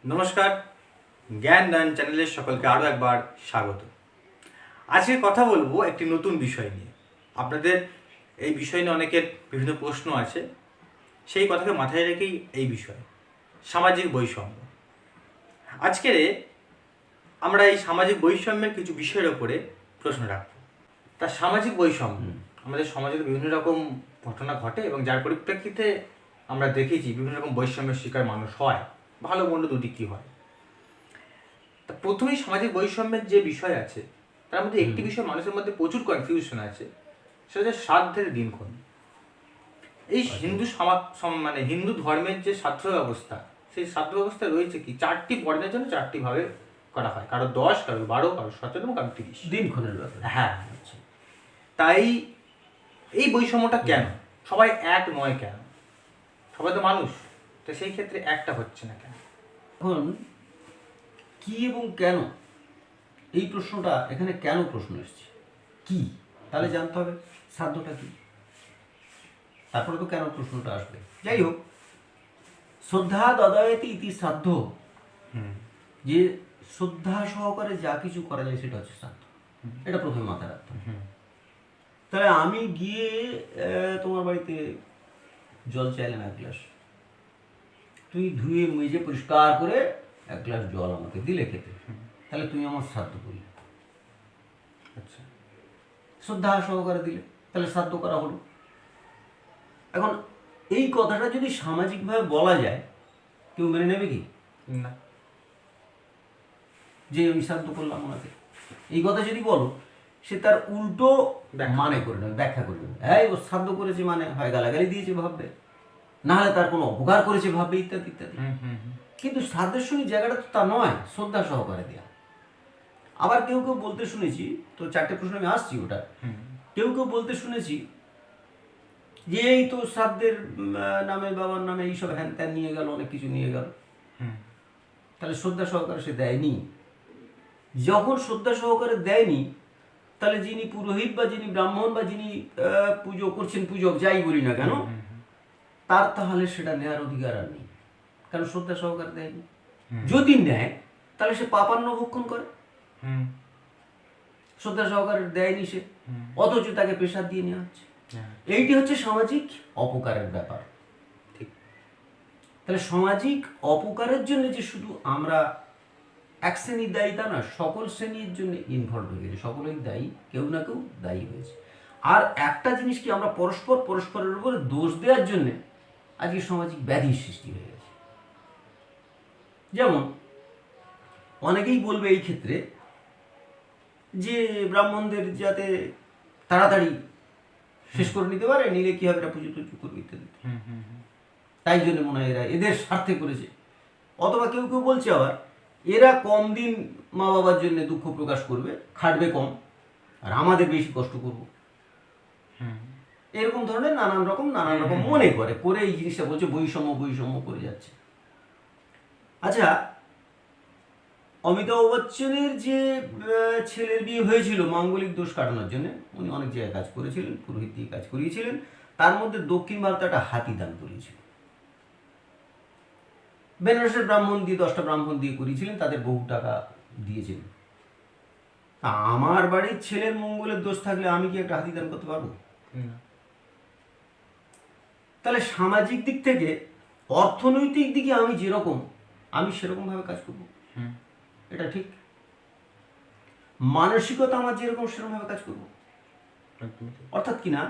নমস্কার, জ্ঞান দান চ্যানেলের সকলকে আরও একবার স্বাগত। আজকে কথা বলবো একটি নতুন বিষয় নিয়ে। আপনাদের এই বিষয় নিয়ে অনেকের বিভিন্ন প্রশ্ন আছে, সেই কথাকে মাথায় রেখেই এই বিষয় সামাজিক বৈষম্য। আজকে আমরা এই সামাজিক বৈষম্যের কিছু বিষয়ের ওপরে প্রশ্ন রাখব। তা সামাজিক বৈষম্য আমাদের সমাজে বিভিন্ন রকম ঘটনা ঘটে এবং যার পরিপ্রেক্ষিতে আমরা দেখেছি বিভিন্ন রকম বৈষম্যের শিকার মানুষ হয়, ভালো মন্দ দুটি কী হয়। তা প্রথমেই সামাজিক বৈষম্যের যে বিষয় আছে তার মধ্যে একটি বিষয় মানুষের মধ্যে প্রচুর কনফিউশন আছে, সেটা হচ্ছে শ্রাদ্ধের দিনক্ষণ। এই হিন্দু ধর্মের যে শ্রাদ্ধ ব্যবস্থা, সেই শ্রাদ্ধ ব্যবস্থা রয়েছে কি 4টি বর্ণের জন্য 4টি ভাবে করা হয়, কারো 10, কারো 12, কারো 17 এবং কারো 30 দিনক্ষণের ব্যাপারে। হ্যাঁ, তাই এই বৈষম্যটা কেন? সবাই এক নয় কেন? সবাই তো মানুষ, তো সেই ক্ষেত্রে একটা হচ্ছে না কেন? এখন কি এবং কেন, এই প্রশ্নটা এখানে কেন প্রশ্ন এসছে, কি তাহলে জানতে হবে শ্রাদ্ধটা কি, তারপরে তো কেন প্রশ্নটা আসবে। যাই হোক, শ্রদ্ধা দদায়তি ইতি শ্রাদ্ধ, যে শ্রদ্ধা সহকারে যা কিছু করা যায় সেটা হচ্ছে শ্রাদ্ধ। এটা প্রথমে মাথায় রাখতে হবে। তাহলে আমি গিয়ে তোমার বাড়িতে জল চাইলাম 1 গ্লাস, তুই ধুয়ে মেজে পরিষ্কার করে 1 গ্লাস জল আমাকে দিলে খেতে, তাহলে তুমি আমার শ্রাদ্ধ করলে। আচ্ছা, শ্রদ্ধা সহকারে দিলে, তাহলে শ্রাদ্ধ করা হলো। এখন এই কথাটা যদি সামাজিকভাবে বলা যায়, কেউ মেনে নেবে কি? না। যে আমি শ্রাদ্ধ করলাম ওনাকে, এই কথা যদি বলো, সে তার উল্টো মানে করে নেবে, ব্যাখ্যা করে নেবে। হ্যাঁ, ও শ্রাদ্ধ করেছে মানে হয় গালাগালি দিয়েছে ভাববে, নাহলে তার কোনো অপকার করেছে ভাববে, ইত্যাদি ইত্যাদি। কিন্তু শ্রাদ্ধের সঙ্গে জায়গাটা তো তা নয়, শ্রদ্ধা সহকারে দেওয়া। আবার কেউ কেউ বলতে শুনেছি, তো 4টে প্রশ্ন আমি আসছি ওটা, কেউ কেউ বলতে শুনেছি যে এই তো শ্রাদ্ধের নামে, বাবার নামে এইসব হ্যান ত্যান নিয়ে গেল, অনেক কিছু নিয়ে গেল, তাহলে শ্রদ্ধা সহকারে সে দেয়নি। যখন শ্রদ্ধা সহকারে দেয়নি, তাহলে যিনি পুরোহিত বা যিনি ব্রাহ্মণ বা যিনি পুজো করছেন, পূজক যাই বলি না কেন, তার তাহলে সেটা নেওয়ার অধিকার আর নেই, কারণ শ্রদ্ধা সহকারে দেয়নি। যদি নেয় তাহলে সে পাপান্ন ভক্ষণ করে, শ্রদ্ধা সহকারে দেয়নি সে, অথচ তাকে পেশাদ দিয়ে নেওয়া হচ্ছে। এইটি হচ্ছে সামাজিক অপকারের ব্যাপার। ঠিক। তাহলে সামাজিক অপকারের জন্য যে শুধু আমরা এক শ্রেণীর দায়ী তা না, সকল শ্রেণীর জন্য ইনভলভ হয়ে গেছে, সকলেই দায়ী, কেউ না কেউ দায়ী হয়েছে। আর একটা জিনিস কি, আমরা পরস্পরের উপরে দোষ দেওয়ার জন্যে আজকে সামাজিক ব্যাধির সৃষ্টি হয়ে গেছে। যেমন অনেকেই বলবে এই ক্ষেত্রে যে ব্রাহ্মণদের যাতে তাড়াতাড়ি শেষ করে নিতে পারে, নিলে কি হবে, এরা পুজো টুজো করবে ইত্যাদি, তাই জন্য মনে হয় এরা এদের স্বার্থে করেছে। অথবা কেউ কেউ বলছে আবার এরা কম দিন মা বাবার জন্য দুঃখ প্রকাশ করবে, খাটবে কম, আর আমাদের বেশি কষ্ট করব, এরকম ধরনের নানান রকম মনে করে এই জিনিসটা বলছে বৈষম্য করে যাচ্ছে। আচ্ছা, অমিতাভ বচ্চনের যে ছেলের বিয়ে হয়েছিল মাঙ্গলিক দোষ কাটানোর জন্য, উনি অনেক জায়গায় কাজ করেছিলেন, পুরোহিত দিয়ে কাজ করিয়েছিলেন, তার মধ্যে দক্ষিণ ভারতে একটা হাতি দান করিয়েছিল। বেনারসের ব্রাহ্মণ দিয়ে 10টা ব্রাহ্মণ দিয়ে করিয়েছিলেন, তাদের বহু টাকা দিয়েছিলেন। আমার বাড়ির ছেলের মঙ্গলের দোষ থাকলে আমি কি একটা হাতি দান করতে পারবো? তাহলে সামাজিক দিক থেকে, অর্থনৈতিক দিকে আমি যেরকম, আমি সেরকম ভাবে কাজ করবো, এটা ঠিক। মানসিকতা আমার যেরকম, সেরকম ভাবে কাজ করবো। অর্থাৎ কিনা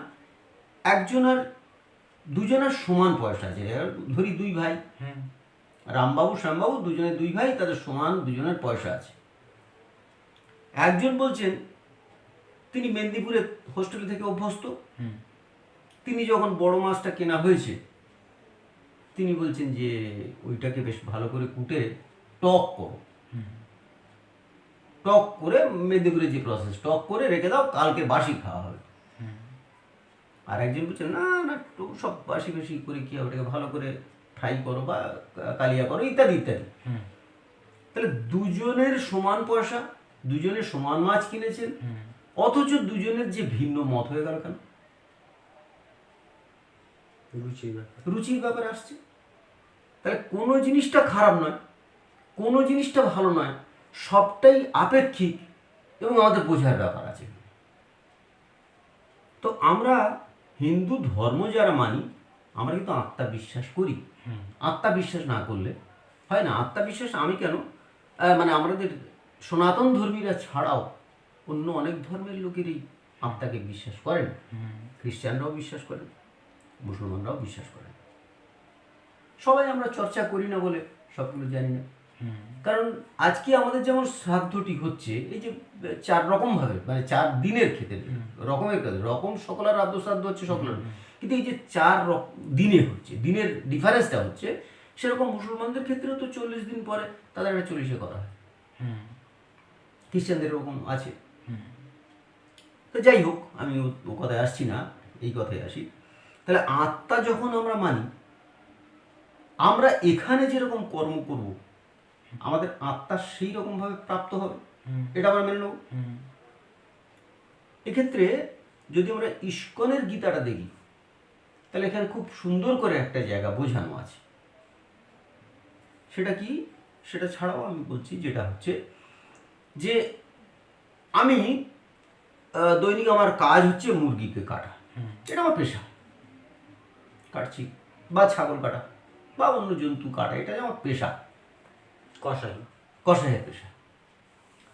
দুজনের সমান পয়সা আছে, ধরি 2 ভাই, রামবাবু শ্যামবাবু, দুজনের 2 ভাই, তাদের সমান দুজনের পয়সা আছে। একজন বলছেন তিনি মেদিনীপুরে হোস্টেল থেকে অভ্যস্ত, তিনি যখন বড় মাছটা কেনা হয়েছে, তিনি বলছেন যে ওইটাকে বেশ ভালো করে কুটে টক করো, টক করে, মেদিনীপুরে যে প্রসেস, টক করে রেখে দাও, কালকে বাসি খাওয়া হবে। আর একজন বলছেন না না, সব বাসি করে কি হবে, ওটাকে ভালো করে ফ্রাই করো বা কালিয়া করো, ইত্যাদি ইত্যাদি। তাহলে দুজনের সমান পয়সা, দুজনের সমান মাছ কিনেছেন, অথচ দুজনের যে ভিন্ন মত হয়ে গেল কেন? রুচির ব্যাপার আসছে। তাহলে কোনো জিনিসটা খারাপ নয়, কোনো জিনিসটা ভালো নয়, সবটাই আপেক্ষিক এবং আমাদের বোঝার ব্যাপার আছে। তো আমরা হিন্দু ধর্ম যারা মানি, আমরা কিন্তু আত্মা বিশ্বাস করি। আত্মা বিশ্বাস না করলে হয় না। আত্মা বিশ্বাস আমি কেন, মানে আমাদের সনাতন ধর্মীরা ছাড়াও অন্য অনেক ধর্মের লোকেরই আত্মাকে বিশ্বাস করেন। খ্রিস্টানরাও বিশ্বাস করেন, মুসলমানরাও বিশ্বাস করেন। সবাই আমরা চর্চা করি না বলে সবগুলো জানি না। কারণ আজকে আমাদের যেমন শ্রাদ্ধটি হচ্ছে এই যে 4 রকম ভাবে, মানে 4 দিনের ক্ষেত্রে রকমের কাজ রকম সকলের আদ্য শ্রাদ্ধ হচ্ছে সকলের, কিন্তু এই যে 4 দিনে হচ্ছে, দিনের ডিফারেন্সটা হচ্ছে, সেরকম মুসলমানদের ক্ষেত্রেও তো 40 দিন পরে তাদের একটা 40-এ করা হয়। খ্রিস্টানদের এরকম আছে। তো যাই হোক, আমি ও কথায় আসছি না, এই কথায় আসি। তাহলে আত্মা যখন আমরা মানি, আমরা এখানে যেরকম কর্ম করব আমাদের আত্মা সেই রকম ভাবে প্রাপ্ত হবে, এটা আমরা মেনে নেব। এক্ষেত্রে যদি আমরা ইস্কনের গীতাটা দেখি, তাহলে এখানে খুব সুন্দর করে একটা জায়গা বোঝানো আছে। সেটা কি, সেটা ছাড়াও আমি বলছি, যেটা হচ্ছে যে আমি দৈনিক আমার কাজ হচ্ছে মুরগিকে কাটা, এটা আমার পেশা, কাটছি, বা ছাগল কাটা বা অন্য জন্তু কাটা, এটা আমার পেশা, কসাইয়ের পেশা।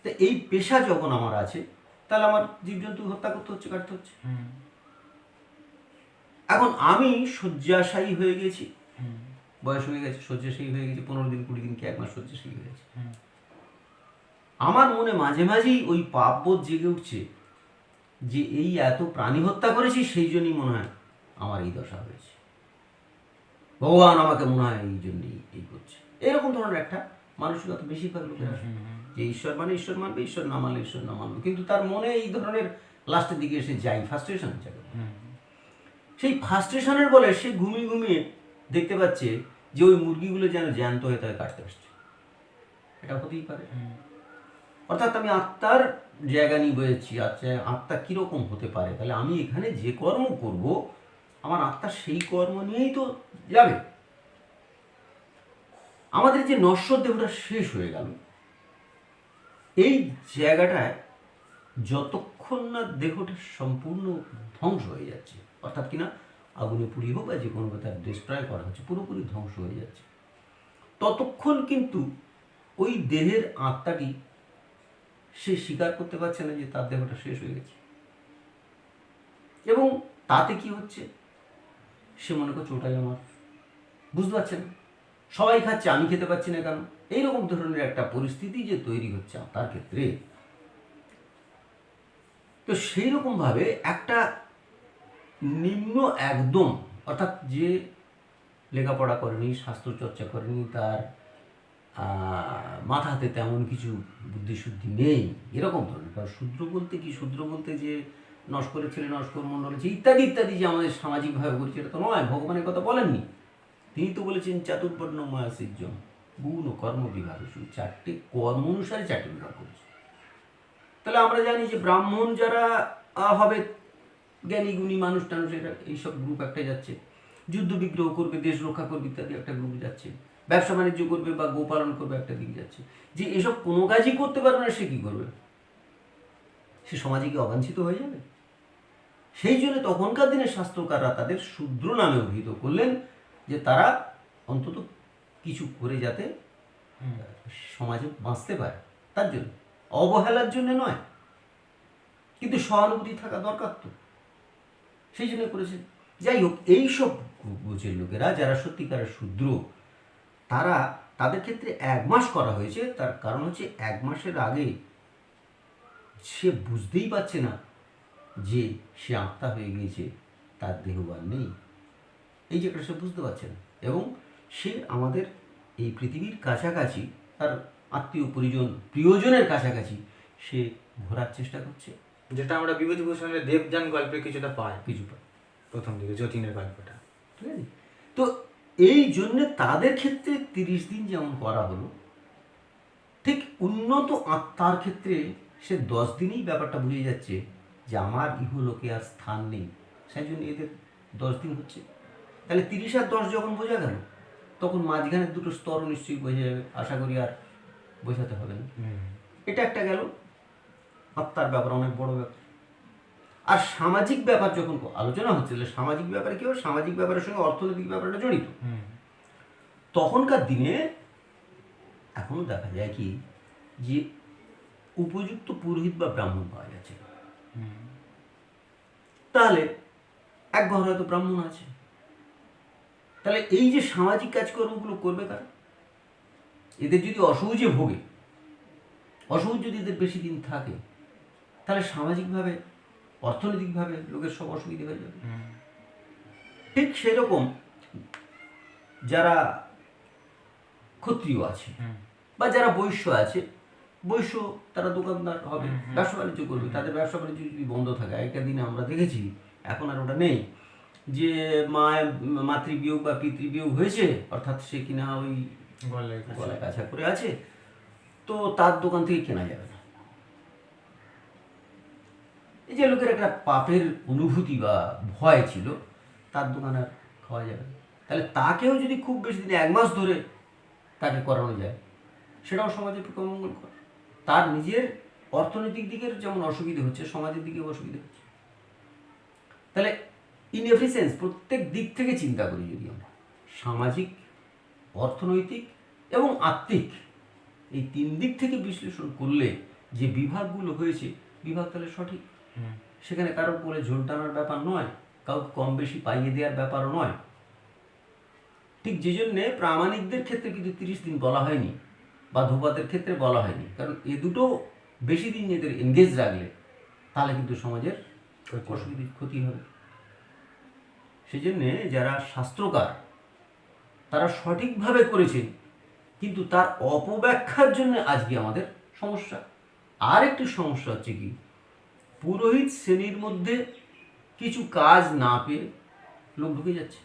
তো এই পেশা যখন আমার আছে, তাহলে আমার জীবজন্তু হত্যা করতে হচ্ছে, কাটতে হচ্ছে। এখন আমি শয্যাশায়ী হয়ে গেছি, বয়স হয়ে গেছে, শয্যাশায়ী হয়ে গেছি, 15 দিন 20 দিন কি 1 মাস শয্যাশায়ী হয়ে গেছে। আমার মনে মাঝে মাঝেই ওই পাপবোধ জেগে উঠছে যে এই এত প্রাণী হত্যা করেছি, সেই জন্যই মনে হয় আমার এই দশা হয়েছে, ভগবান আমাকে মনে হয় এই জন্যই এই করছে। এরকম ধরনের একটা মানসিকতা বেশিরভাগ লোকের আসে, যে ঈশ্বর মানে ঈশ্বর মানবে, ঈশ্বর না মানলে ঈশ্বর না মানবে, কিন্তু তার মনে এই ধরনের লাস্টের দিকে এসে যাই ফ্রাস্ট্রেশন। সেই ফ্রাস্ট্রেশনের বলে সে ঘুমিয়ে ঘুমিয়ে দেখতে পাচ্ছে যে ওই মুরগিগুলো যেন জ্যান্ত হয়ে তাকে কাটতে আসছে। এটা হতেই পারে। অর্থাৎ আমি আত্মার জায়গা নিয়ে বলেছি, আচ্ছা আত্মা কীরকম হতে পারে, তাহলে আমি এখানে যে কর্ম করব আমার আত্মা সেই কর্ম নিয়েই তো যাবে। আমাদের যে নশ্বর দেহটা শেষ হয়ে গেল, এই জায়গাটায় যতক্ষণ না দেহটা সম্পূর্ণ ধ্বংস হয়ে যাচ্ছে, অর্থাৎ কিনা আগুনে পুড়িয়ে হোক বা যে কোনো তার ডিস্ট্রয় করা হচ্ছে, পুরোপুরি ধ্বংস হয়ে যাচ্ছে, ততক্ষণ কিন্তু ওই দেহের আত্মাটি সে স্বীকার করতে পারছে না যে তার দেহটা শেষ হয়ে গেছে। এবং তাতে কি হচ্ছে, সে মনে করছে ওটাই আমার, বুঝতে পারছে না, সবাই খাচ্ছে আমি খেতে পাচ্ছি না কেন, এইরকম ধরনের একটা পরিস্থিতি যে তৈরি হচ্ছে তার ক্ষেত্রে। তো সেই রকমভাবে একটা নিম্ন একদম, অর্থাৎ যে লেখাপড়া করেনি, শাস্ত্র চর্চা করেনি, তার মাথাতে তেমন কিছু বুদ্ধিশুদ্ধি নেই, এরকম ধরনের। কারণ শূদ্র বলতে কি, শূদ্র বলতে যে নস্করের ছেলে নস্কর মণ্ডল আছে ইত্যাদি ইত্যাদি যে আমাদের সামাজিকভাবে করছে, এটা তো নয়। ভগবানের কথা বলেননি, তিনি তো বলেছেন চাতুর্বর্ণ মহাসিজ্জম গুণ ও কর্ম বিভাগ, শুধু 4টে কর্ম অনুসারে 4টে বিভাগ করেছে। তাহলে আমরা জানি যে ব্রাহ্মণ যারা হবে জ্ঞানী গুণী মানুষ টানুষ, এরা এইসব গ্রুপ একটা যাচ্ছে, যুদ্ধ বিগ্রহ করবে, দেশ রক্ষা করবে ইত্যাদি একটা গ্রুপ যাচ্ছে, ব্যবসা বাণিজ্য করবে বা গোপালন করবে একটা দিক যাচ্ছে। যে এসব কোনো কাজই করতে পারবে না, সে কী করবে? সে সমাজে কি অবাঞ্ছিত হয়ে যাবে? সেই জন্য তখনকার দিনে শাস্ত্রকাররা তাদের শূদ্র নামে অভিহিত করলেন, যে তারা অন্তত কিছু করে যাতে সমাজে বাঁচতে পারে, তার জন্য, অবহেলার জন্য নয়। কিন্তু সহানুভূতি থাকা দরকার তো, সেই জন্য করেছে। যাই হোক, এইসব গোছের লোকেরা যারা সত্যিকারের শূদ্র, তারা, তাদের ক্ষেত্রে 1 মাস করা হয়েছে। তার কারণ হচ্ছে 1 মাসের আগে সে বুঝতেই পারছে না যে সে আত্মা হয়ে গিয়েছে, তার দেহবান নেই, এই জায়গাটা সে বুঝতে পারছে না। এবং সে আমাদের এই পৃথিবীর কাছাকাছি, তার আত্মীয় পরিজন প্রিয়জনের কাছাকাছি সে ঘোরার চেষ্টা করছে, যেটা আমরা বিভূতিভূষণের দেবযান গল্পে কিছুটা পাই, প্রথম দিকে যতীনের গল্পটা, ঠিক আছে। তো এই জন্যে তাদের ক্ষেত্রে 30 দিন যেমন করা হলো, ঠিক উন্নত আত্মার ক্ষেত্রে সে 10 দিনেই ব্যাপারটা বুঝে যাচ্ছে যে আমার ইহলোকে আর স্থান নেই, সেই জন্য এদের 10 দিন হচ্ছে। তাহলে 30 আর 10 যখন বোঝা গেল, তখন মাঝখানে দুটো স্তর নিশ্চয়ই বোঝা যাবে, আশা করি আর বোঝাতে হবে না। এটা একটা গেল আত্মার ব্যাপার, অনেক বড় ব্যাপার। আর সামাজিক ব্যাপার যখন আলোচনা হচ্ছে, তাহলে সামাজিক ব্যাপারে কি হবে, সামাজিক ব্যাপারের সঙ্গে অর্থনৈতিক ব্যাপারটা জড়িত। তখনকার দিনে এখনো দেখা যায় কি যে উপযুক্ত পুরোহিত বা ব্রাহ্মণ পাওয়া যাচ্ছে না। তাহলে এক ঘর হয়তো ব্রাহ্মণ আছে, তাহলে এই যে সামাজিক কাজকর্মগুলো করবে কারা? এদের যদি অসহজে ভোগে, অসহজ যদি এদের বেশি দিন থাকে, তাহলে সামাজিকভাবে অর্থনৈতিকভাবে লোকের সব অসুবিধা হয়ে যাবে। ঠিক সেরকম যারা ক্ষত্রিয় আছে বা যারা বৈশ্য আছে, বৈশ্য তারা দোকানদার হবে, ব্যবসা বাণিজ্য করবে, তাদের ব্যবসা বাণিজ্য যদি বন্ধ থাকে, একটা দিনে আমরা দেখেছি, এখন আর ওটা নেই, যে মাতৃবিয়োগ বা পিতৃবিয়োগ হয়েছে, অর্থাৎ সে কিনা ওই গলায় কাছা করে আছে, তো তার দোকান থেকে কেনা যাবে না। এই যে লোকের একটা পাপের অনুভূতি বা ভয় ছিল, তার দোকান আর খাওয়া যাবে না। তাহলে তাকেও যদি খুব বেশি দিন 1 মাস ধরে তাকে করানো যায়, সেটাও সমাজের পক্ষে অমঙ্গলকর। তার নিজের অর্থনৈতিক দিকের যেমন অসুবিধা হচ্ছে, সমাজের দিকেও অসুবিধা হচ্ছে। তাহলে ইন এফিসিয়েন্স প্রত্যেক দিক থেকে চিন্তা করি যদি আমরা, সামাজিক, অর্থনৈতিক এবং আত্মিক, এই 3 দিক থেকে বিশ্লেষণ করলে যে বিভাগগুলো হয়েছে, বিভাগ তাহলে সঠিক। সেখানে কারোর উপরে ঝোল টানার ব্যাপার নয়, কাউকে কম বেশি পাইয়ে দেওয়ার ব্যাপারও নয়। ঠিক যে জন্যে প্রামাণিকদের ক্ষেত্রে কিন্তু 30 দিন বলা হয়নি, বা ধূপাতের ক্ষেত্রে বলা হয়নি, কারণ এ দুটো বেশি দিন এদের এনগেজ রাখলে তাহলে কিন্তু সমাজের অসুবিধা, ক্ষতি হবে। সেই জন্যে যারা শাস্ত্রকার তারা সঠিকভাবে করেছেন, কিন্তু তার অপব্যাখ্যার জন্য আজকে আমাদের সমস্যা। আর একটি সমস্যা হচ্ছে কি, পুরোহিত শ্রেণীর মধ্যে কিছু কাজ না পেয়ে লোক ঢুকে যাচ্ছে,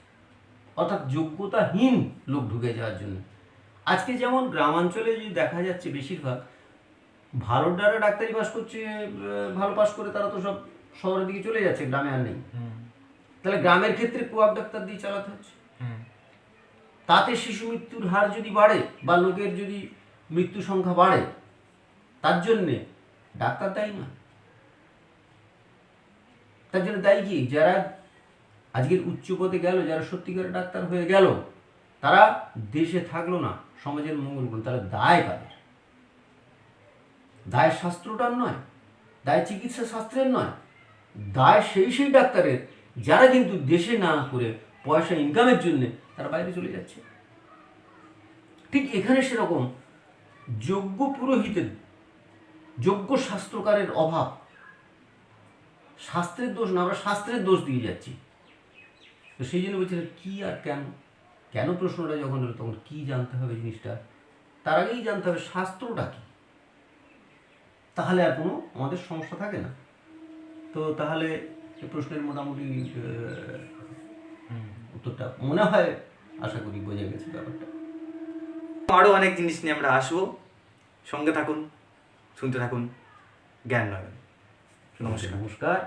অর্থাৎ যোগ্যতাহীন লোক ঢুকে যাওয়ার জন্য। আজকে যেমন গ্রামাঞ্চলে যদি দেখা যাচ্ছে, বেশিরভাগ ভালো যারা ডাক্তারি পাস করছে, ভালো পাস করে তারা তো সব শহরের দিকে চলে যাচ্ছে, গ্রামে আর নেই। তাহলে গ্রামের ক্ষেত্রে কোয়াক ডাক্তার দিয়ে চালাতে হচ্ছে। তাতে শিশু মৃত্যুর হার যদি বাড়ে বা লোকের যদি মৃত্যু সংখ্যা বাড়ে, তার জন্যে ডাক্তার দায়ী না। তার জন্য দায়ী কি? যারা আজকের উচ্চ পদে গেল, যারা সত্যিকারের ডাক্তার হয়ে গেল, তারা দেশে থাকলো না, সমাজের মঙ্গল করল। তাহলে দায় কাদের? দায় শাস্ত্রটার নয়, দায় চিকিৎসা শাস্ত্রের নয়, দায় সেই ডাক্তারের যারা কিন্তু দেশে না করে পয়সা ইনকামের জন্য তারা বাইরে চলে যাচ্ছে। ঠিক এখানে সেরকম যোগ্য পুরোহিতের, যোগ্য শাস্ত্রকারের অভাব। শাস্ত্রের দোষ না, আমরা শাস্ত্রের দোষ দিয়ে যাচ্ছি। তো সেই জন্য বলছিলাম কী আর কেন, কেন প্রশ্নটা যখন হলো তখন কী জানতে হবে জিনিসটা, তার আগেই জানতে হবে শাস্ত্রটা কী, তাহলে আর কোনো আমাদের সমস্যা থাকে না। তো তাহলে এই প্রশ্নের মোটামুটি উত্তরটা মনে হয়, আশা করি বোঝা গেছে ব্যাপারটা। আরও অনেক জিনিস নিয়ে আমরা আসবো, সঙ্গে থাকুন, শুনতে থাকুন জ্ঞান নয়ন। নমস্কার।